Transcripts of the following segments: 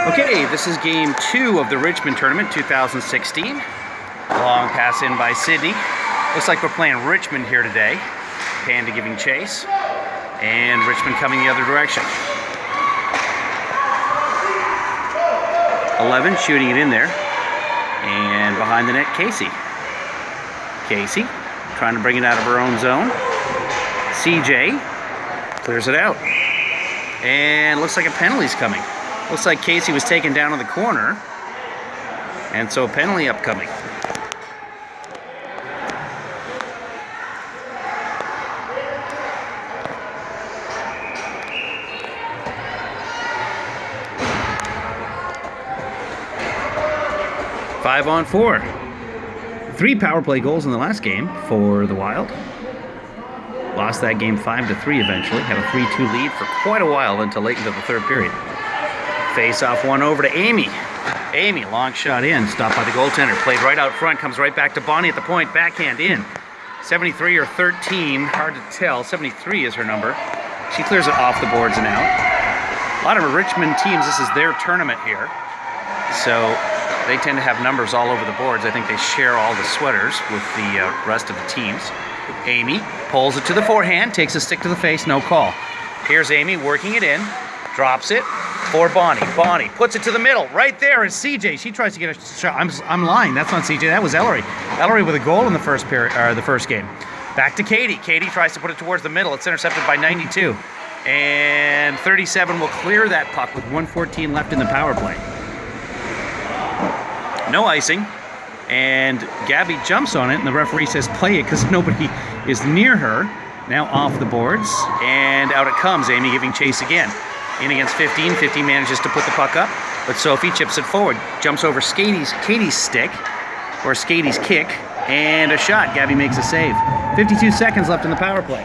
Okay, this is game 2 of the Richmond Tournament 2016. Long pass in by Sydney. Looks like we're playing Richmond here today. Panda giving chase, and Richmond coming the other direction. 11 shooting it in there, and behind the net, Casey. Casey trying to bring it out of her own zone. CJ clears it out, and looks like a penalty's coming. Looks like Casey was taken down in the corner, and so a penalty upcoming. Five on 4. 3 power play goals in the last game for the Wild. Lost that game 5-3 eventually. Had a 3-2 lead for quite a while until late into the third period. Face-off one over to Amy. Amy, long shot in, stopped by the goaltender. Played right out front, comes right back to Bonnie at the point. Backhand in. 73 or 13, hard to tell. 73 is her number. She clears it off the boards and out. A lot of Richmond teams, this is their tournament here. So they tend to have numbers all over the boards. I think they share all the sweaters with the rest of the teams. Amy pulls it to the forehand, takes a stick to the face, no call. Here's Amy working it in, drops it for Bonnie. Bonnie puts it to the middle. Right there is CJ. She tries to get a shot. I'm lying. That's not CJ. That was Ellery. Ellery with a goal in the first game. Back to Katie. Katie tries to put it towards the middle. It's intercepted by 92. And 37 will clear that puck with 1:14 left in the power play. No icing, and Gabby jumps on it, and the referee says play it because nobody is near her. Now off the boards, and out it comes. Amy giving chase again. In against 15. 15 manages to put the puck up, but Sophie chips it forward. Jumps over Katie's stick, or Skatey's kick, and a shot. Gabby makes a save. 52 seconds left in the power play.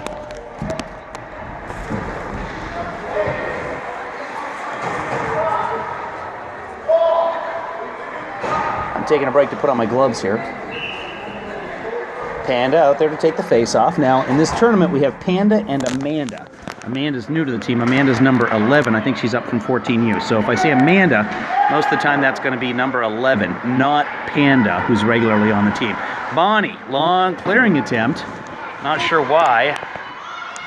Taking a break to put on my gloves here. Panda out there to take the face off. Now in this tournament we have Panda and Amanda. Amanda's new to the team. Amanda's number 11. I think she's up from 14U. So if I say Amanda, most of the time that's going to be number 11, not Panda, who's regularly on the team. Bonnie, long clearing attempt. Not sure why.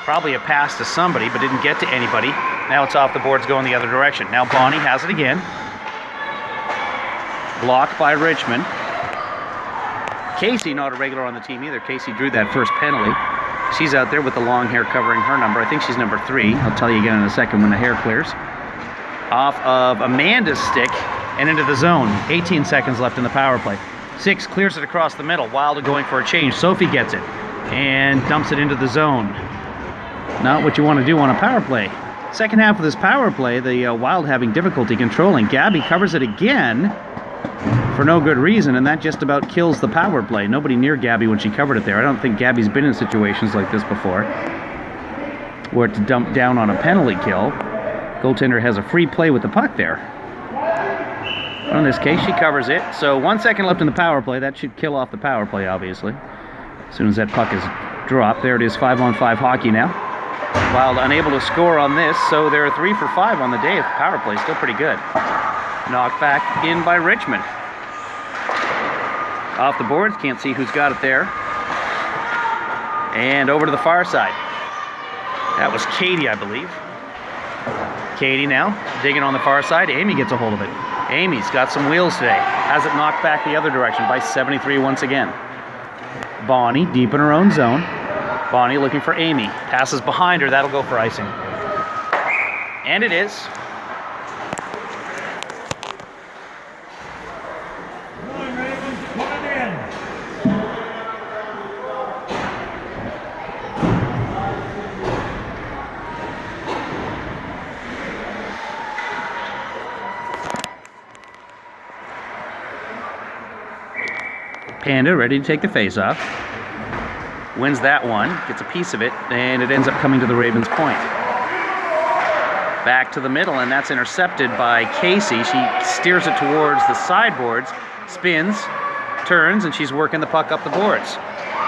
Probably a pass to somebody, but didn't get to anybody. Now it's off the boards going the other direction. Now Bonnie has it again. Blocked by Richmond. Casey, not a regular on the team either. Casey drew that first penalty. She's out there with the long hair covering her number. I think she's number 3. I'll tell you again in a second when the hair clears. Off of Amanda's stick and into the zone. 18 seconds left in the power play. 6 clears it across the middle. Wild are going for a change. Sophie gets it and dumps it into the zone. Not what you want to do on a power play. Second half of this power play, the Wild having difficulty controlling. Gabby covers it again for no good reason, and that just about kills the power play. Nobody near Gabby when she covered it there. I don't think Gabby's been in situations like this before, where to dump down on a penalty kill. Goaltender has a free play with the puck there. But in this case, she covers it. So 1 second left in the power play. That should kill off the power play, obviously. As soon as that puck is dropped. There it is, 5-on-5 hockey now. Wild unable to score on this, so they're 3 for 5 on the day. The power play is still pretty good. Knocked back in by Richmond. Off the boards, can't see who's got it there. And over to the far side. That was Katie, I believe. Katie now, digging on the far side. Amy gets a hold of it. Amy's got some wheels today. Has it knocked back the other direction by 73 once again. Bonnie, deep in her own zone. Bonnie looking for Amy. Passes behind her, that'll go for icing. And it is. Panda ready to take the face-off. Wins that one, gets a piece of it, and it ends up coming to the Ravens' point. Back to the middle, and that's intercepted by Casey. She steers it towards the sideboards, spins, turns, and she's working the puck up the boards.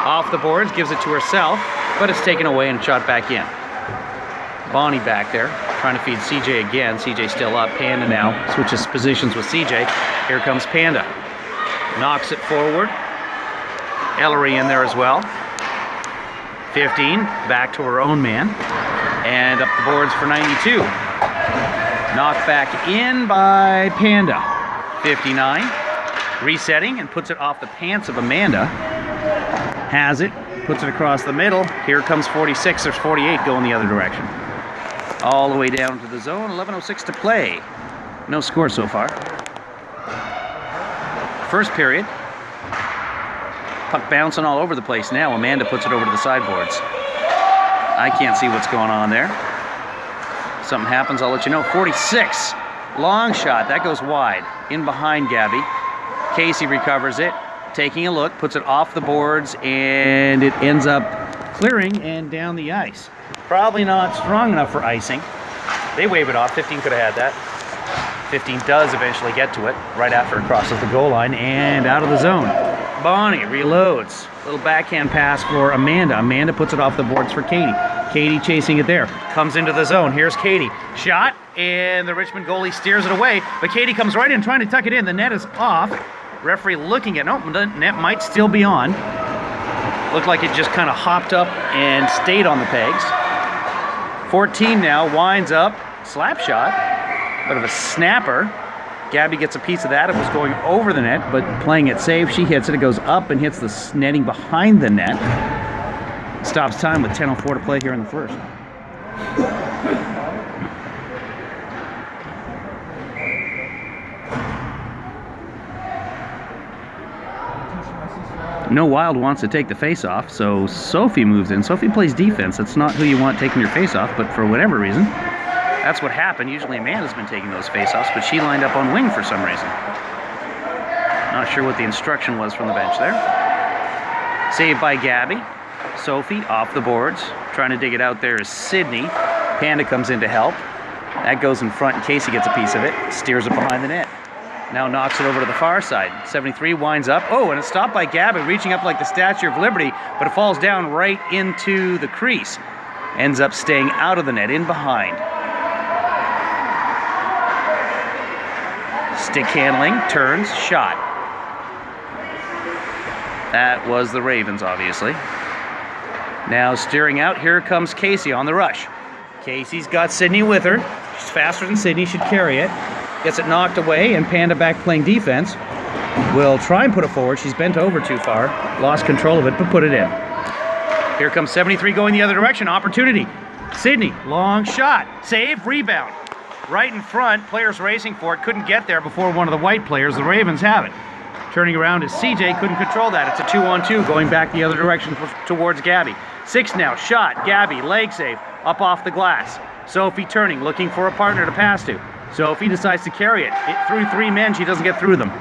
Off the boards, gives it to herself, but it's taken away and shot back in. Bonnie back there. Trying to feed CJ again. CJ still up. Panda now switches positions with CJ. Here comes Panda. Knocks it forward. Ellery in there as well. 15, back to her own man. And up the boards for 92. Knocked back in by Panda. 59. Resetting and puts it off the pants of Amanda. Has it. Puts it across the middle. Here comes 46. There's 48 going the other direction. All the way down to the zone. 11:06 to play. No score so far. First period. Puck bouncing all over the place now. Amanda puts it over to the sideboards. I can't see what's going on there. Something happens, I'll let you know. 46. Long shot. That goes wide. In behind Gabby. Casey recovers it. Taking a look. Puts it off the boards. And it ends up clearing and down the ice. Probably not strong enough for icing. They wave it off. 15 could have had that. 15 does eventually get to it right after it crosses the goal line and out of the zone. Bonnie reloads. Little backhand pass for Amanda. Amanda puts it off the boards for Katie. Katie chasing it there. Comes into the zone. Here's Katie. Shot, and the Richmond goalie steers it away, but Katie comes right in trying to tuck it in. The net is off. Referee looking at, nope, the net might still be on. Looked like it just kind of hopped up and stayed on the pegs. 14 now, winds up. Slap shot. Bit of a snapper. Gabby gets a piece of that. It was going over the net, but playing it safe. She hits it. It goes up and hits the netting behind the net. Stops time with 10:04 to play here in the first. No Wild wants to take the face-off, so Sophie moves in. Sophie plays defense. That's not who you want taking your face-off, but for whatever reason, that's what happened. Usually Amanda's been taking those face-offs, but she lined up on wing for some reason. Not sure what the instruction was from the bench there. Saved by Gabby. Sophie off the boards. Trying to dig it out there is Sydney. Panda comes in to help. That goes in front, and Casey gets a piece of it. Steers it behind the net. Now knocks it over to the far side. 73 winds up. Oh, and it's stopped by Gabby, reaching up like the Statue of Liberty, but it falls down right into the crease. Ends up staying out of the net, in behind. Stick handling, turns, shot. That was the Ravens, obviously. Now steering out, here comes Casey on the rush. Casey's got Sydney with her. She's faster than Sydney, should carry it. Gets it knocked away, and Panda back playing defense. Will try and put it forward. She's bent over too far. Lost control of it, but put it in. Here comes 73 going the other direction. Opportunity. Sydney, long shot. Save, rebound. Right in front, players racing for it. Couldn't get there before one of the white players. The Ravens have it. Turning around is CJ, couldn't control that. It's a 2-on-2 going back the other direction towards Gabby. 6 now, shot, Gabby, leg save, up off the glass. Sophie turning, looking for a partner to pass to. Sophie decides to carry it. Through 3 men, she doesn't get through them.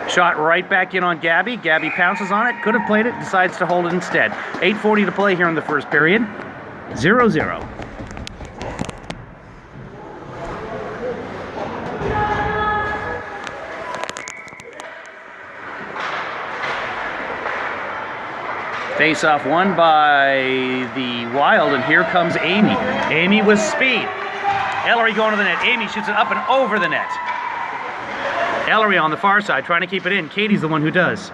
Shot right back in on Gabby. Gabby pounces on it, could have played it, decides to hold it instead. 8:40 to play here in the first period. 0-0. Face-off won by the Wild, and here comes Amy. Amy with speed. Ellery going to the net. Amy shoots it up and over the net. Ellery on the far side trying to keep it in. Katie's the one who does.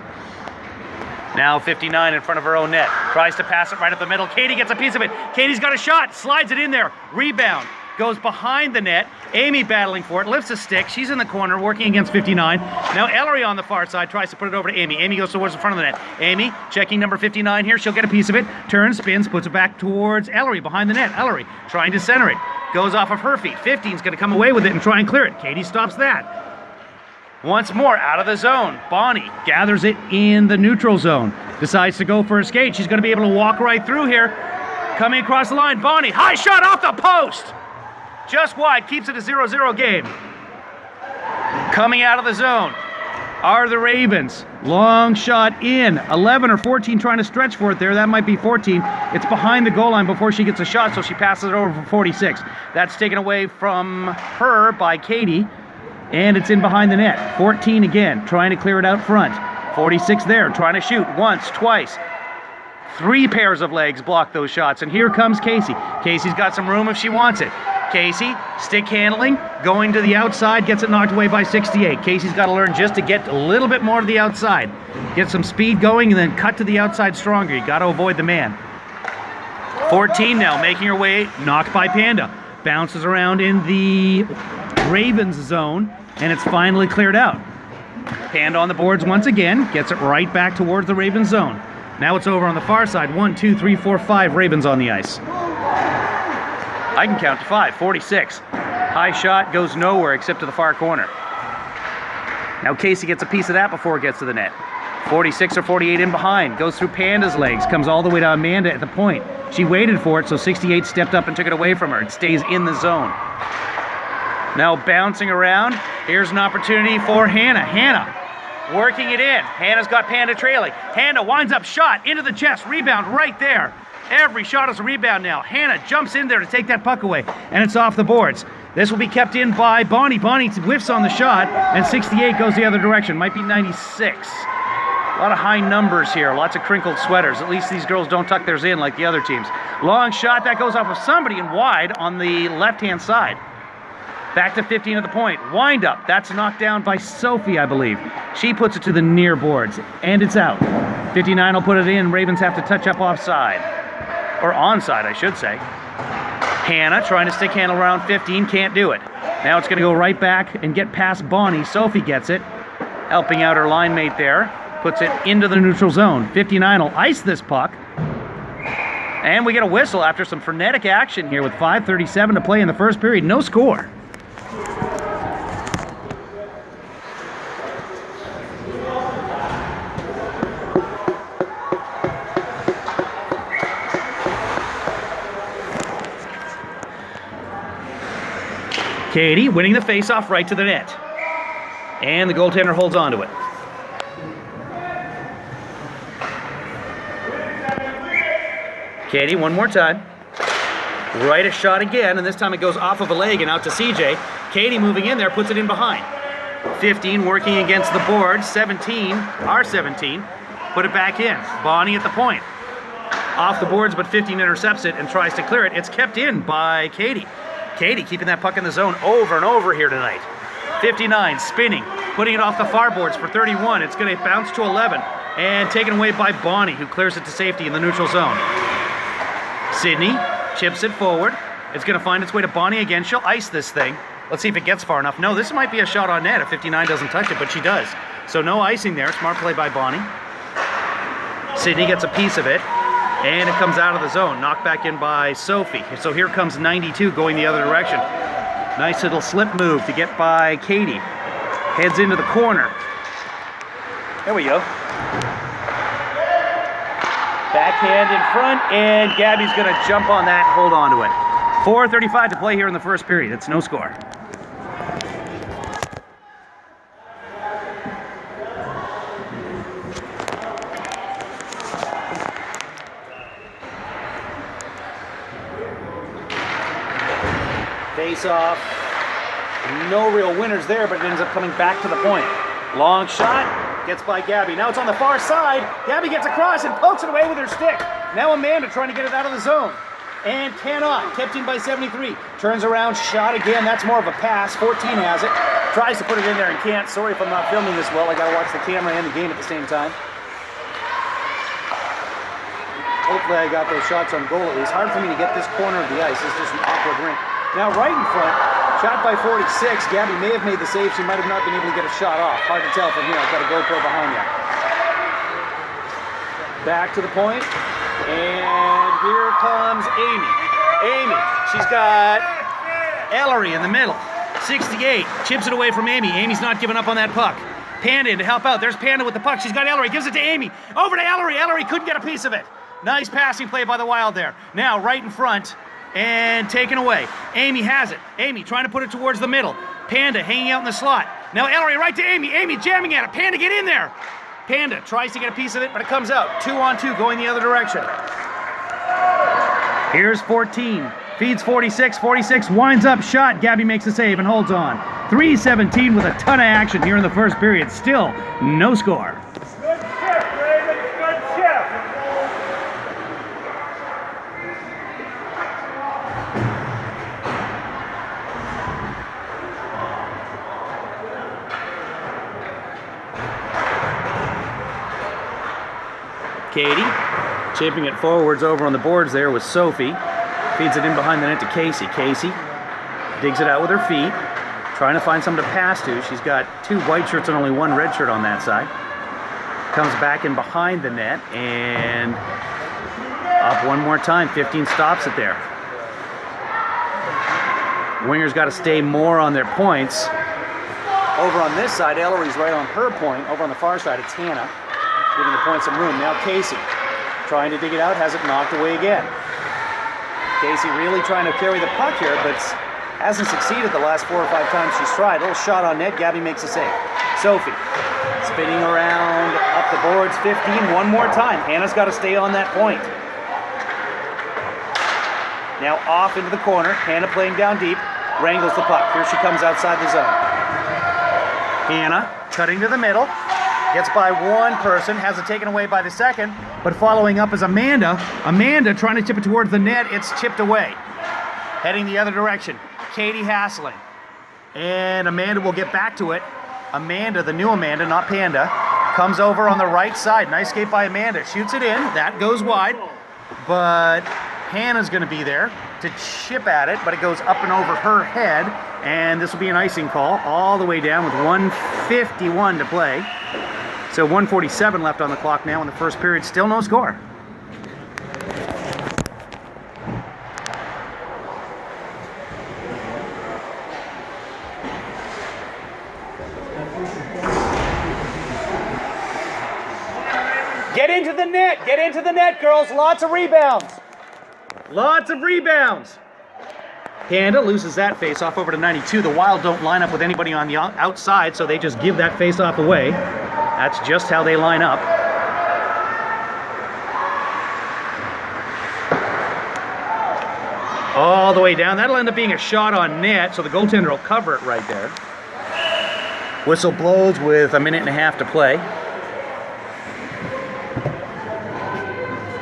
Now 59 in front of her own net. Tries to pass it right up the middle. Katie gets a piece of it. Katie's got a shot. Slides it in there. Rebound. Goes behind the net. Amy battling for it. Lifts a stick. She's in the corner working against 59. Now Ellery on the far side tries to put it over to Amy. Amy goes towards the front of the net. Amy checking number 59 here. She'll get a piece of it. Turns, spins, puts it back towards Ellery behind the net. Ellery trying to center it. Goes off of her feet. 15's going to come away with it and try and clear it. Katie stops that. Once more out of the zone. Bonnie gathers it in the neutral zone. Decides to go for a skate. She's going to be able to walk right through here. Coming across the line. Bonnie, high shot off the post. Just wide. Keeps it a 0-0 game. Coming out of the zone are the Ravens. Long shot in. 11 or 14 trying to stretch for it there. That might be 14. It's behind the goal line before she gets a shot, so she passes it over for 46. That's taken away from her by Katie, and it's in behind the net. 14 again, trying to clear it out front. 46 there, trying to shoot once, twice. 3 pairs of legs block those shots, and here comes Casey. Casey's got some room if she wants it. Casey, stick handling, going to the outside, gets it knocked away by 68. Casey's got to learn just to get a little bit more to the outside. Get some speed going and then cut to the outside stronger. You got to avoid the man. 14 now, making her way, knocked by Panda. Bounces around in the Ravens zone, and it's finally cleared out. Panda on the boards once again, gets it right back towards the Ravens zone. Now it's over on the far side. 1, 2, 3, 4, 5 Ravens on the ice. I can count to 5, 46. High shot goes nowhere except to the far corner. Now Casey gets a piece of that before it gets to the net. 46 or 48 in behind, goes through Panda's legs, comes all the way to Amanda at the point. She waited for it, so 68 stepped up and took it away from her. It stays in the zone. Now bouncing around, here's an opportunity for Hannah. Hannah working it in. Hannah's got Panda trailing. Hannah winds up, shot into the chest, rebound right there. Every shot is a rebound now. Hannah jumps in there to take that puck away, and it's off the boards. This will be kept in by Bonnie. Bonnie whiffs on the shot, and 68 goes the other direction. Might be 96. A lot of high numbers here, lots of crinkled sweaters. At least these girls don't tuck theirs in like the other teams. Long shot, that goes off of somebody and wide on the left-hand side. Back to 15 at the point. Wind up, that's knocked down by Sophie, I believe. She puts it to the near boards, and it's out. 59 will put it in. Ravens have to touch up offside. Or onside, I should say. Hannah trying to stick handle around 15, can't do it. Now it's going to go right back and get past Bonnie. Sophie gets it, helping out her line mate there. Puts it into the neutral zone. 59 will ice this puck. And we get a whistle after some frenetic action here with 5:37 to play in the first period. No score. Katie winning the face-off right to the net. And the goaltender holds on to it. Katie, one more time. Right a shot again, and this time it goes off of a leg and out to CJ. Katie moving in there, puts it in behind. 15 working against the board. 17, our 17, put it back in. Bonnie at the point. Off the boards, but 15 intercepts it and tries to clear it. It's kept in by Katie. Katie keeping that puck in the zone over and over here tonight. 59 spinning, putting it off the far boards for 31. It's going to bounce to 11 and taken away by Bonnie, who clears it to safety in the neutral zone. Sydney chips it forward. It's going to find its way to Bonnie again. She'll ice this thing. Let's see if it gets far enough. No, this might be a shot on net if 59 doesn't touch it, but she does. So no icing there. Smart play by Bonnie. Sydney gets a piece of it, and it comes out of the zone. Knocked back in by Sophie. So here comes 92 going the other direction. Nice little slip move to get by Katie. Heads into the corner. There we go. Backhand in front, and Gabby's going to jump on that and hold on to it. 4:35 to play here in the first period. It's no score. Face off. No real winners there, but it ends up coming back to the point. Long shot. Gets by Gabby. Now it's on the far side. Gabby gets across and pokes it away with her stick. Now Amanda trying to get it out of the zone. And cannot. Kept in by 73. Turns around, shot again. That's more of a pass. 14 has it. Tries to put it in there and can't. Sorry if I'm not filming this well. I gotta watch the camera and the game at the same time. Hopefully I got those shots on goal at least. Hard for me to get this corner of the ice. It's just an awkward rink. Now right in front. Shot by 46. Gabby may have made the save. She might have not been able to get a shot off. Hard to tell from here. I've got a GoPro behind you. Back to the point. And here comes Amy. Amy. She's got Ellery in the middle. 68. Chips it away from Amy. Amy's not giving up on that puck. Panda in to help out. There's Panda with the puck. She's got Ellery. Gives it to Amy. Over to Ellery. Ellery couldn't get a piece of it. Nice passing play by the Wild there. Now right in front. And taken away. Amy has it. Amy trying to put it towards the middle. Panda hanging out in the slot. Now Ellery right to Amy. Amy jamming at it. Panda, get in there. Panda tries to get a piece of it, but it comes out. 2-on-2 going the other direction. Here's 14. Feeds 46. 46 winds up shot. Gabby makes a save and holds on. 3:17 with a ton of action here in the first period. Still no score. Good shift, Ravens. Good shift. Katie, chipping it forwards over on the boards there with Sophie. Feeds it in behind the net to Casey. Casey digs it out with her feet, trying to find someone to pass to. She's got 2 white shirts and only 1 red shirt on that side. Comes back in behind the net and up one more time. 15 stops it there. Wingers got to stay more on their points. Over on this side, Ellery's right on her point. Over on the far side, it's Hannah, giving the point some room. Now Casey, trying to dig it out, has it knocked away again. Casey really trying to carry the puck here, but hasn't succeeded the last 4 or 5 times she's tried. Little shot on net, Gabby makes a save. Sophie, spinning around, up the boards, 15, one more time. Hannah's got to stay on that point. Now off into the corner, Hannah playing down deep, wrangles the puck. Here she comes outside the zone. Hannah cutting to the middle, gets by one person, has it taken away by the second, but following up is Amanda. Amanda trying to tip it towards the net, it's chipped away. Heading the other direction, Katie Hassling. And Amanda will get back to it. Amanda, the new Amanda, not Panda, comes over on the right side. Nice skate by Amanda, shoots it in, that goes wide, but Hannah's gonna be there to chip at it, but it goes up and over her head, and this will be an icing call all the way down with 1:51 to play. So 1:47 left on the clock now in the first period, still no score. Get into the net, girls, lots of rebounds. Lots of rebounds. Panda loses that face-off over to 92. The Wild don't line up with anybody on the outside, so they just give that face-off away. That's just how they line up. All the way down. That'll end up being a shot on net, so the goaltender will cover it right there. Whistle blows with 1.5 minutes to play.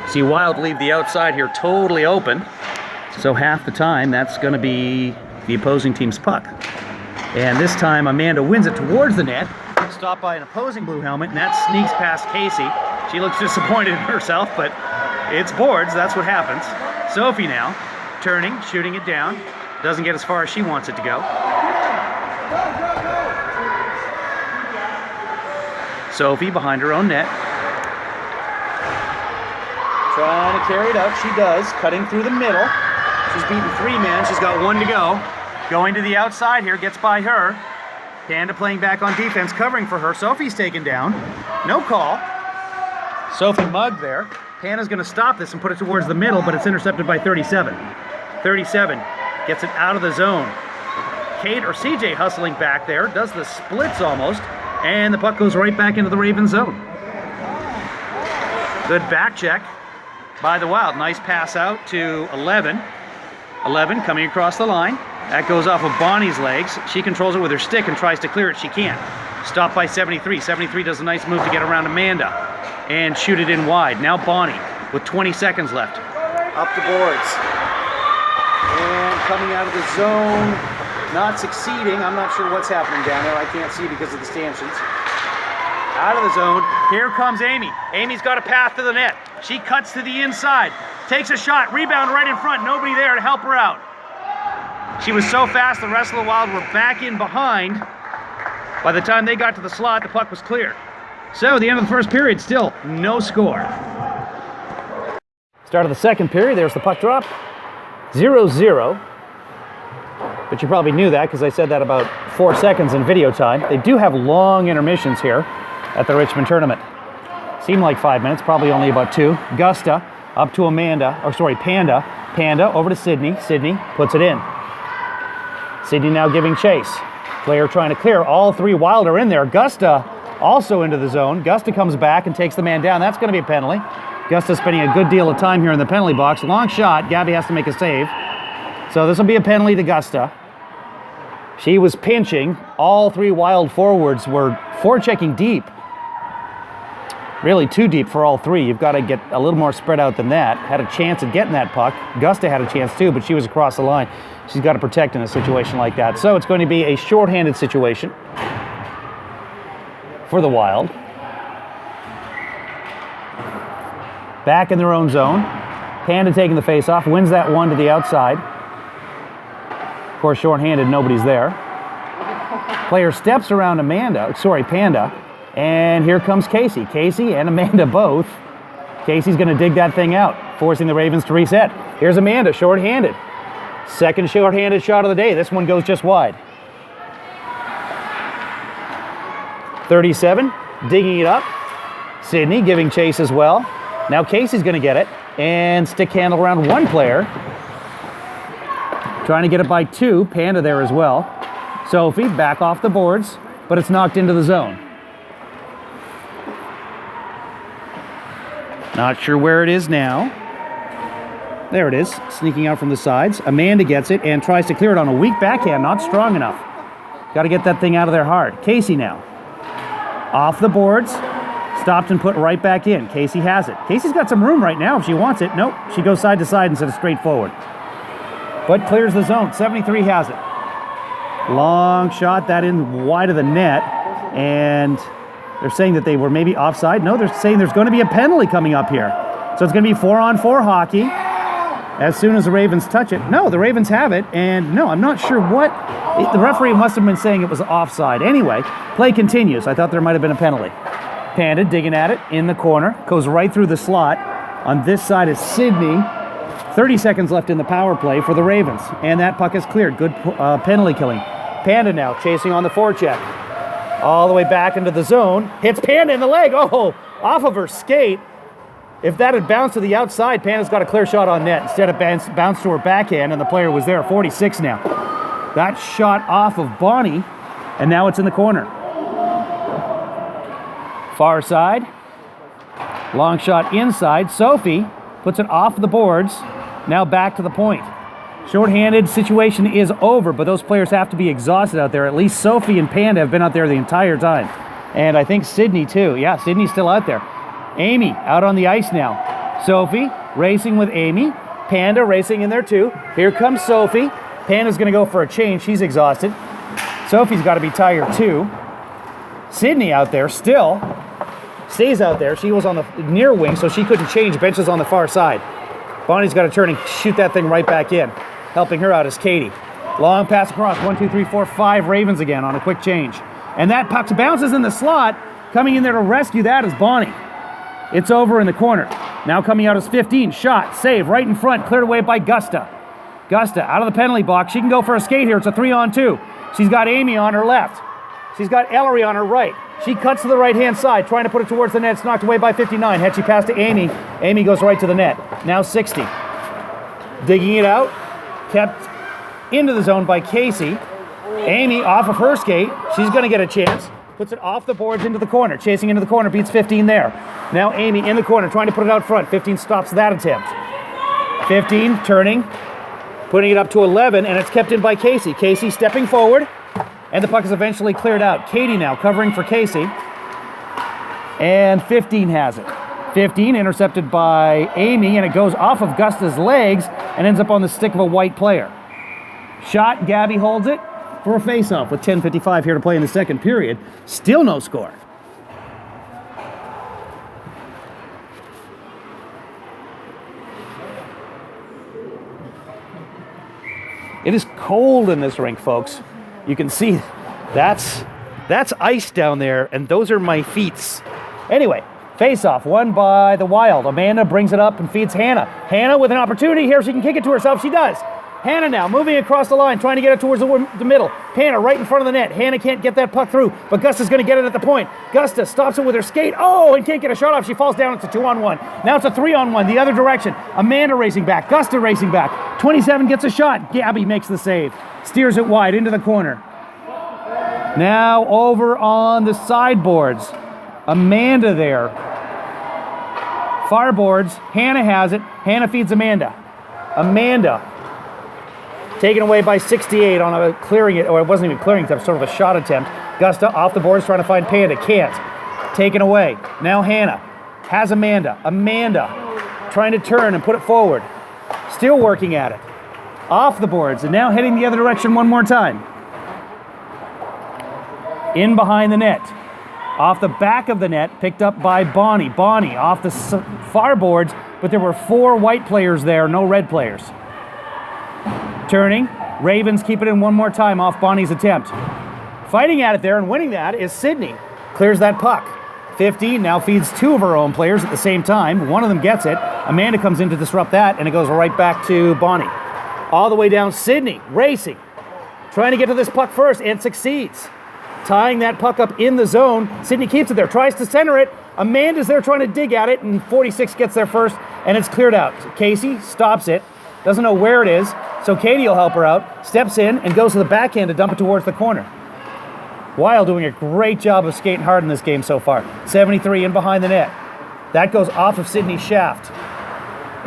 See Wild leave the outside here totally open. So half the time, that's going to be the opposing team's puck. And this time, Amanda wins it towards the net. Stopped by an opposing blue helmet, and that sneaks past Casey. She looks disappointed in herself, but it's boards. That's what happens. Sophie now, turning, shooting it down. Doesn't get as far as she wants it to go. Sophie behind her own net. Trying to carry it up. She does, cutting through the middle. She's beaten 3 men. She's got 1 to go. Going to the outside here, gets by her. Panda playing back on defense, covering for her. Sophie's taken down. No call. Sophie mugged there. Panda's going to stop this and put it towards the middle, but it's intercepted by 37. 37 gets it out of the zone. Kate or CJ hustling back there, does the splits almost, and the puck goes right back into the Ravens zone. Good back check by the Wild. Nice pass out to 11. 11 coming across the line. That goes off of Bonnie's legs. She controls it with her stick and tries to clear it. She can't. Stopped by 73. 73 does a nice move to get around Amanda and shoot it in wide. Now Bonnie with 20 seconds left. Up the boards. And coming out of the zone. Not succeeding. I'm not sure what's happening down there. I can't see because of the stanchions. Out of the zone. Here comes Amy. Amy's got a path to the net. She cuts to the inside. Takes a shot. Rebound right in front. Nobody there to help her out. She was so fast, the rest of the Wild were back in behind. By the time they got to the slot, the puck was cleared. So, at the end of the first period, still no score. Start of the second period, there's the puck drop. 0-0. But you probably knew that because I said that about 4 seconds in video time. They do have long intermissions here at the Richmond tournament. Seemed like 5 minutes, probably only about 2. Gusta up to Panda. Panda over to Sydney. Sydney puts it in. Sydney now giving chase. Player trying to clear. All 3 Wild are in there. Gusta also into the zone. Gusta comes back and takes the man down. That's going to be a penalty. Gusta spending a good deal of time here in the penalty box. Long shot. Gabby has to make a save. So this will be a penalty to Gusta. She was pinching. All 3 Wild forwards were forechecking deep. Really too deep for all 3. You've got to get a little more spread out than that. Had a chance at getting that puck. Gusta had a chance too, but she was across the line. She's got to protect in a situation like that. So it's going to be a shorthanded situation for the Wild. Back in their own zone. Panda taking the face-off, wins that one to the outside. Of course, short-handed, nobody's there. Player steps around Panda, and here comes Casey. Casey and Amanda both. Casey's going to dig that thing out, forcing the Ravens to reset. Here's Amanda, short-handed. Second short-handed shot of the day. This one goes just wide. 37, digging it up. Sydney giving chase as well. Now Casey's going to get it and stick handle around one player. Trying to get it by 2. Panda there as well. Sophie back off the boards, but it's knocked into the zone. Not sure where it is now. There it is, sneaking out from the sides. Amanda gets it and tries to clear it on a weak backhand, not strong enough. Got to get that thing out of there hard. Casey now. Off the boards, stopped and put right back in. Casey has it. Casey's got some room right now if she wants it. Nope, she goes side to side instead of straight forward. But clears the zone. 73 has it. Long shot, that in wide of the net. And they're saying that they were maybe offside. No, they're saying there's going to be a penalty coming up here. So it's going to be 4-on-4 hockey as soon as the Ravens touch it. No, the Ravens have it. And no, I'm not sure what. The referee must have been saying it was offside. Anyway, play continues. I thought there might have been a penalty. Panda digging at it in the corner. Goes right through the slot. On this side is Sydney. 30 seconds left in the power play for the Ravens. And that puck is cleared. Good penalty killing. Panda now chasing on the forecheck. All the way back into the zone. Hits Panda in the leg. Oh, off of her skate. If that had bounced to the outside, Panda's got a clear shot on net. Instead it bounced to her backhand, and the player was there. 46 now. That shot off of Bonnie, and now it's in the corner. Far side. Long shot inside. Sophie puts it off the boards. Now back to the point. Short-handed situation is over, but those players have to be exhausted out there. At least Sophie and Panda have been out there the entire time. And I think Sydney too. Yeah, Sydney's still out there. Amy out on the ice now. Sophie racing with Amy. Panda racing in there too. Here comes Sophie. Panda's going to go for a change. She's exhausted. Sophie's got to be tired too. Sydney out there still. Stays out there. She was on the near wing, so she couldn't change. Benches on the far side. Bonnie's got to turn and shoot that thing right back in. Helping her out is Katie. Long pass across. 1, 2, 3, 4, 5 Ravens again on a quick change. And that puck bounces in the slot. Coming in there to rescue that is Bonnie. It's over in the corner. Now coming out is 15. Shot. Save right in front. Cleared away by Gusta. Gusta out of the penalty box. She can go for a skate here. It's a 3-on-2. She's got Amy on her left. She's got Ellery on her right. She cuts to the right-hand side, trying to put it towards the net. It's knocked away by 59. Had she passed to Amy, Amy goes right to the net. Now 60. Digging it out. Kept into the zone by Casey. Amy off of her skate. She's going to get a chance. Puts it off the boards into the corner. Chasing into the corner, beats 15 there. Now Amy in the corner, trying to put it out front. 15 stops that attempt. 15 turning, putting it up to 11, and it's kept in by Casey. Casey stepping forward. And the puck is eventually cleared out. Katie now covering for Casey. And 15 has it. 15 intercepted by Amy, and it goes off of Gusta's legs and ends up on the stick of a white player. Shot, Gabby holds it for a face-off with 10:55 here to play in the second period. Still no score. It is cold in this rink, folks. You can see that's ice down there, and those are my feet. Anyway, face-off, won by the Wild. Amanda brings it up and feeds Hannah. Hannah with an opportunity here. She can kick it to herself. She does. Hannah now moving across the line, trying to get it towards the middle. Hannah right in front of the net. Hannah can't get that puck through, but Gusta's going to get it at the point. Gusta stops it with her skate. Oh, and can't get a shot off. She falls down. It's a 2-on-1. Now it's a 3-on-1 the other direction. Amanda racing back. Gusta racing back. 27 gets a shot. Gabby makes the save. Steers it wide into the corner. Now over on the sideboards. Amanda there. Far boards. Hannah has it. Hannah feeds Amanda. Amanda taken away by 68 on a clearing it, or it wasn't even clearing attempt, sort of a shot attempt. Gusta off the boards trying to find Panda. Can't. Taken away. Now Hannah has Amanda. Amanda trying to turn and put it forward. Still working at it. Off the boards and now heading the other direction one more time. In behind the net. Off the back of the net, picked up by Bonnie. Bonnie off the far boards, but there were 4 white players there, no red players. Turning, Ravens keep it in one more time off Bonnie's attempt. Fighting at it there and winning that is Sydney. Clears that puck. 15 now feeds 2 of her own players at the same time. One of them gets it. Amanda comes in to disrupt that, and it goes right back to Bonnie. All the way down, Sydney racing, trying to get to this puck first, and succeeds. Tying that puck up in the zone. Sydney keeps it there, tries to center it. Amanda's there trying to dig at it, and 46 gets there first, and it's cleared out. Casey stops it, doesn't know where it is, so Katie will help her out, steps in, and goes to the backhand to dump it towards the corner. Wild doing a great job of skating hard in this game so far. 73 in behind the net. That goes off of Sydney's shaft.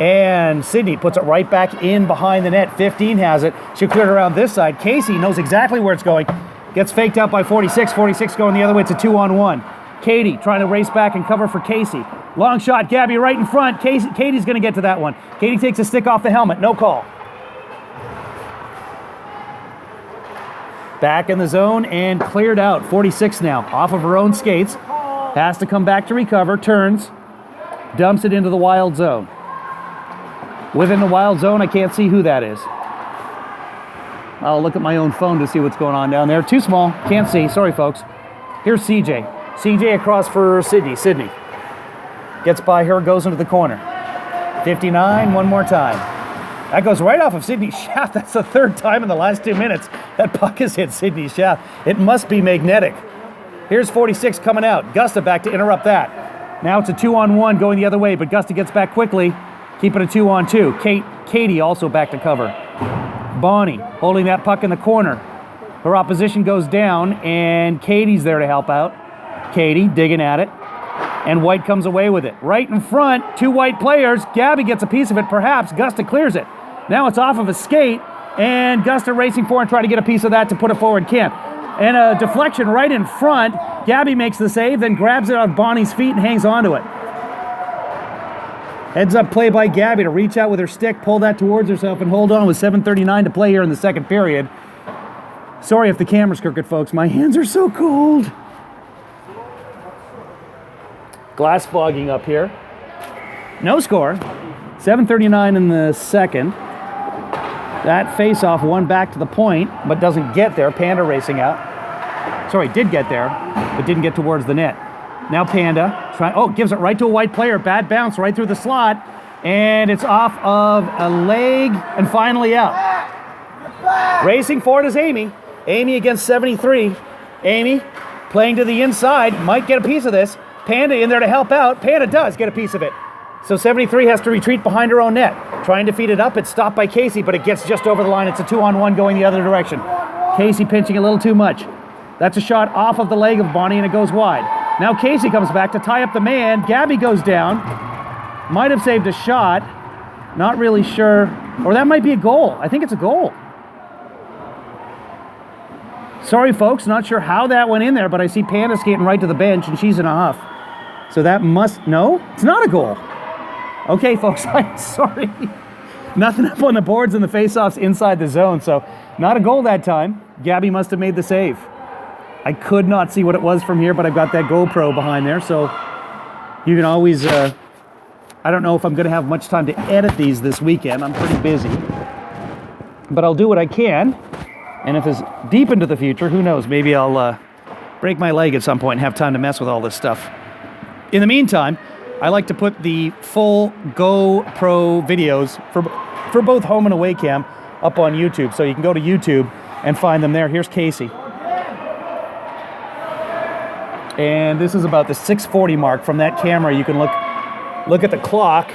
And Sydney puts it right back in behind the net. 15 has it. She'll clear it around this side. Casey knows exactly where it's going. Gets faked out by 46. 46 going the other way. It's a 2-on-1. Katie trying to race back and cover for Casey. Long shot. Gabby right in front. Katie's going to get to that one. Katie takes a stick off the helmet. No call. Back in the zone and cleared out. 46 now. Off of her own skates. Has to come back to recover. Turns. Dumps it into the Wild zone. Within the Wild zone, I can't see who that is. I'll look at my own phone to see what's going on down there. Too small. Can't see. Sorry, folks. Here's CJ. CJ across for Sydney. Sydney gets by her, goes into the corner. 59, one more time. That goes right off of Sydney's shaft. That's the 3rd time in the last 2 minutes that puck has hit Sydney's shaft. It must be magnetic. Here's 46 coming out. Gusta back to interrupt that. Now it's a 2-on-1 going the other way, but Gusta gets back quickly. Keep it a 2-on-2. Katie also back to cover. Bonnie holding that puck in the corner. Her opposition goes down, and Katie's there to help out. Katie digging at it, and White comes away with it. Right in front, 2 white players. Gabby gets a piece of it, perhaps. Gusta clears it. Now it's off of a skate, and Gusta racing for and trying to get a piece of that to put it forward. Can't. And a deflection right in front. Gabby makes the save, then grabs it on Bonnie's feet and hangs onto it. Heads up play by Gabby to reach out with her stick, pull that towards herself, and hold on with 7:39 to play here in the second period. Sorry if the camera's crooked, folks. My hands are so cold. Glass fogging up here. No score. 7:39 in the second. That face-off won back to the point, but doesn't get there. Panda racing out. Sorry, did get there, but didn't get towards the net. Now Panda, gives it right to a white player. Bad bounce right through the slot. And it's off of a leg and finally out. Racing for it is Amy. Amy against 73. Amy playing to the inside. Might get a piece of this. Panda in there to help out. Panda does get a piece of it. So 73 has to retreat behind her own net. Trying to feed it up. It's stopped by Casey, but it gets just over the line. It's a 2-on-1 going the other direction. Casey pinching a little too much. That's a shot off of the leg of Bonnie, and it goes wide. Now Casey comes back to tie up the man. Gabby goes down. Might have saved a shot. Not really sure. Or that might be a goal. I think it's a goal. Sorry, folks. Not sure how that went in there, but I see Panda skating right to the bench, and she's in a huff. So that must... No, it's not a goal. Okay, folks. I'm sorry. Nothing up on the boards and the face-offs inside the zone, so not a goal that time. Gabby must have made the save. I could not see what it was from here, but I've got that GoPro behind there, so you can always, I don't know if I'm going to have much time to edit these this weekend. I'm pretty busy. But I'll do what I can, and if it's deep into the future, who knows, maybe I'll break my leg at some point and have time to mess with all this stuff. In the meantime, I like to put the full GoPro videos for both home and away cam up on YouTube, so you can go to YouTube and find them there. Here's Casey. And this is about the 6:40 mark. From that camera, you can look at the clock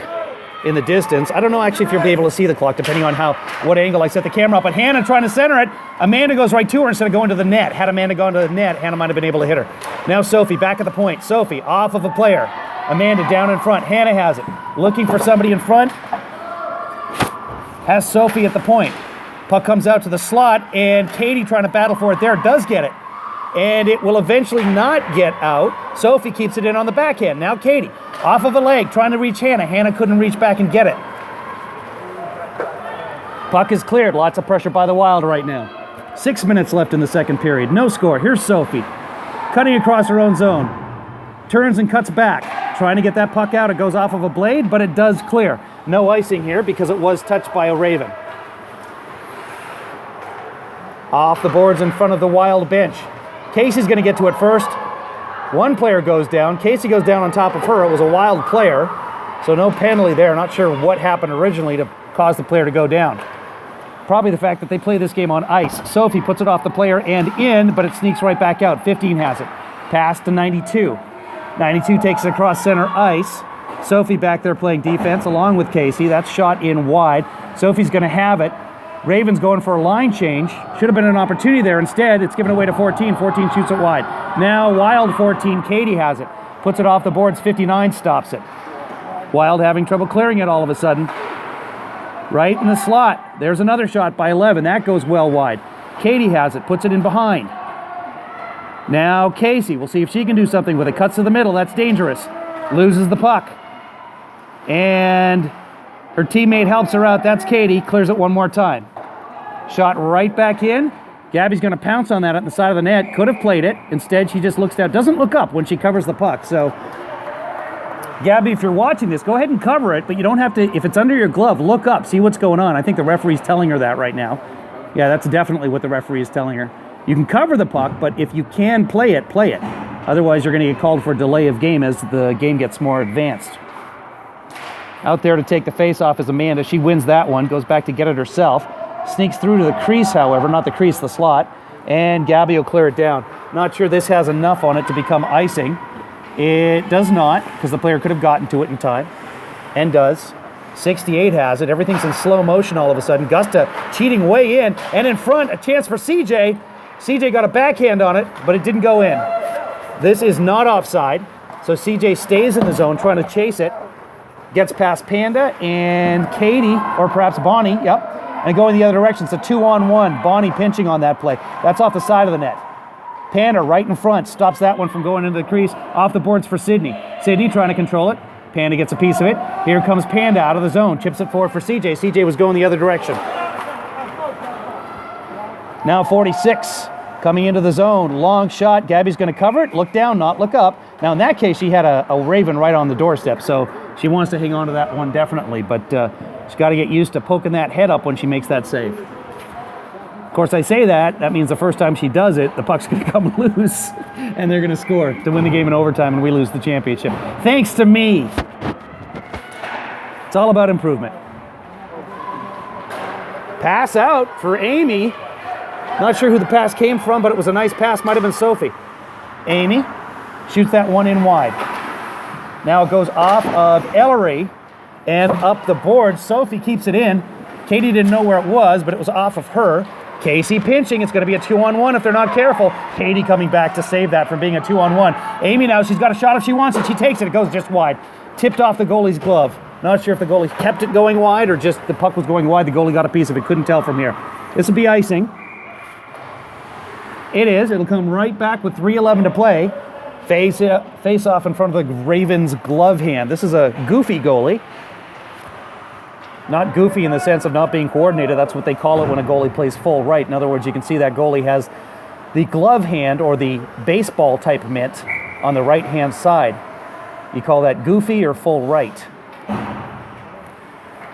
in the distance. I don't know actually if you'll be able to see the clock, depending on what angle I set the camera up. But Hannah trying to center it. Amanda goes right to her instead of going to the net. Had Amanda gone to the net, Hannah might have been able to hit her. Now Sophie back at the point. Sophie off of a player. Amanda down in front. Hannah has it. Looking for somebody in front. Has Sophie at the point. Puck comes out to the slot, and Katie trying to battle for it there. Does get it. And it will eventually not get out. Sophie keeps it in on the backhand. Now Katie, off of a leg, trying to reach Hannah. Hannah couldn't reach back and get it. Puck is cleared. Lots of pressure by the Wild right now. 6 minutes left in the second period. No score. Here's Sophie, cutting across her own zone. turns and cuts back, trying to get that puck out. It goes off of a blade, but it does clear. No icing here because it was touched by a Raven. Off the boards in front of the Wild bench. Casey's going to get to it first. One player goes down. Casey goes down on top of her. It was a Wild player, so no penalty there. Not sure what happened originally to cause the player to go down. Probably the fact that they play this game on ice. Sophie puts it off the player and in, but it sneaks right back out. 15 has it. Pass to 92. 92 takes it across center ice. Sophie back there playing defense along with Casey. That's shot in wide. Sophie's going to have it. Ravens going for a line change. Should have been an opportunity there. Instead, it's given away to 14. 14 shoots it wide. Now Wild 14. Katie has it. Puts it off the boards. 59 stops it. Wild having trouble clearing it all of a sudden. Right in the slot. There's another shot by 11. That goes well wide. Katie has it. Puts it in behind. Now Casey. We'll see if she can do something with it. Cuts to the middle. That's dangerous. Loses the puck. And her teammate helps her out. That's Katie. Clears it one more time. Shot right back in. Gabby's going to pounce on that at the side of the net. Could have played it. Instead, she just looks down. Doesn't look up when she covers the puck. So Gabby, if you're watching this, go ahead and cover it, but you don't have to, if it's under your glove, look up, see what's going on. I think the referee's telling her that right now. Yeah, that's definitely what the referee is telling her. You can cover the puck, but if you can play it, play it. Otherwise, you're going to get called for a delay of game as the game gets more advanced. Out there to take the face-off is Amanda. She wins that one, goes back to get it herself. Sneaks through to the crease, however, not the crease, the slot. And Gabby will clear it down. Not sure this has enough on it to become icing. It does not, because the player could have gotten to it in time, and does. 68 has it. Everything's in slow motion all of a sudden. Gusta cheating way in, and in front, a chance for CJ. CJ got a backhand on it, but it didn't go in. This is not offside, so CJ stays in the zone trying to chase it. Gets past Panda and Katie, or perhaps Bonnie, yep, and going the other direction. It's a 2-on-1. Bonnie pinching on that play. That's off the side of the net. Panda right in front, stops that one from going into the crease. Off the boards for Sydney. Sydney trying to control it. Panda gets a piece of it. Here comes Panda out of the zone. Chips it forward for CJ. CJ was going the other direction. Now 46 coming into the zone. Long shot. Gabby's going to cover it. Look down, not look up. Now in that case, she had a Raven right on the doorstep, so she wants to hang on to that one definitely, but she's got to get used to poking that head up when she makes that save. Of course, I say that means the first time she does it, the puck's going to come loose, and they're going to score to win the game in overtime, and we lose the championship. Thanks to me. It's all about improvement. Pass out for Amy. Not sure who the pass came from, but it was a nice pass. Might have been Sophie. Amy shoots that one in wide. Now it goes off of Ellery and up the board. Sophie keeps it in. Katie didn't know where it was, but it was off of her. Casey pinching. It's going to be a 2-on-1 if they're not careful. Katie coming back to save that from being a 2-on-1. Amy now, she's got a shot if she wants it. She takes it. It goes just wide. Tipped off the goalie's glove. Not sure if the goalie kept it going wide or just the puck was going wide. The goalie got a piece of it. Couldn't tell from here. This will be icing. It is. It'll come right back with 3:11 to play. Face off in front of the Ravens glove hand. This is a goofy goalie. Not goofy in the sense of not being coordinated. That's what they call it when a goalie plays full right. In other words, you can see that goalie has the glove hand or the baseball type mitt on the right hand side. You call that goofy or full right.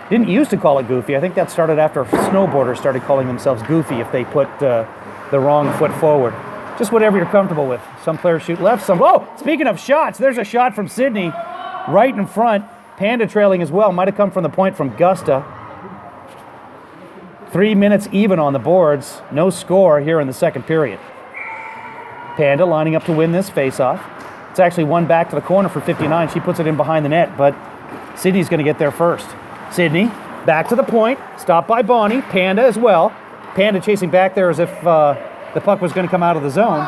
Didn't used to call it goofy. I think that started after snowboarders started calling themselves goofy if they put the wrong foot forward. Just whatever you're comfortable with. Some players shoot left, some... Oh, speaking of shots, there's a shot from Sydney right in front. Panda trailing as well. Might have come from the point from Gusta. 3 minutes even on the boards. No score here in the second period. Panda lining up to win this face-off. It's actually one back to the corner for 59. She puts it in behind the net, but Sydney's going to get there first. Sydney, back to the point. Stopped by Bonnie. Panda as well. Panda chasing back there as if the puck was going to come out of the zone.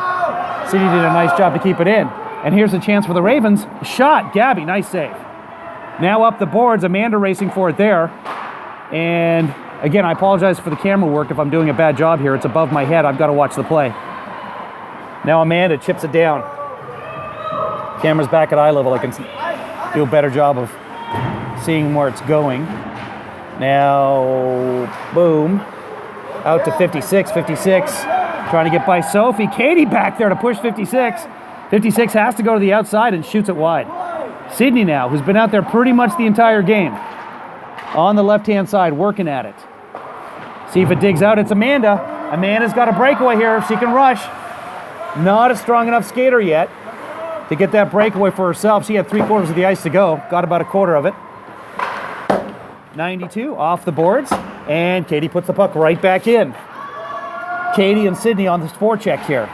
Sydney did a nice job to keep it in. And here's a chance for the Ravens. Shot. Gabby, nice save. Now up the boards, Amanda racing for it there. And again, I apologize for the camera work if I'm doing a bad job here. It's above my head. I've got to watch the play. Now Amanda chips it down. Camera's back at eye level. I can do a better job of seeing where it's going. Now, boom. Out to 56. 56 trying to get by Sophie. Katie back there to push 56. 56 has to go to the outside and shoots it wide. Sydney now, who's been out there pretty much the entire game. On the left-hand side, working at it. See if it digs out. It's Amanda. Amanda's got a breakaway here if she can rush. Not a strong enough skater yet to get that breakaway for herself. She had 3/4 of the ice to go. Got about a quarter of it. 92 off the boards. And Katie puts the puck right back in. Katie and Sydney on the forecheck here.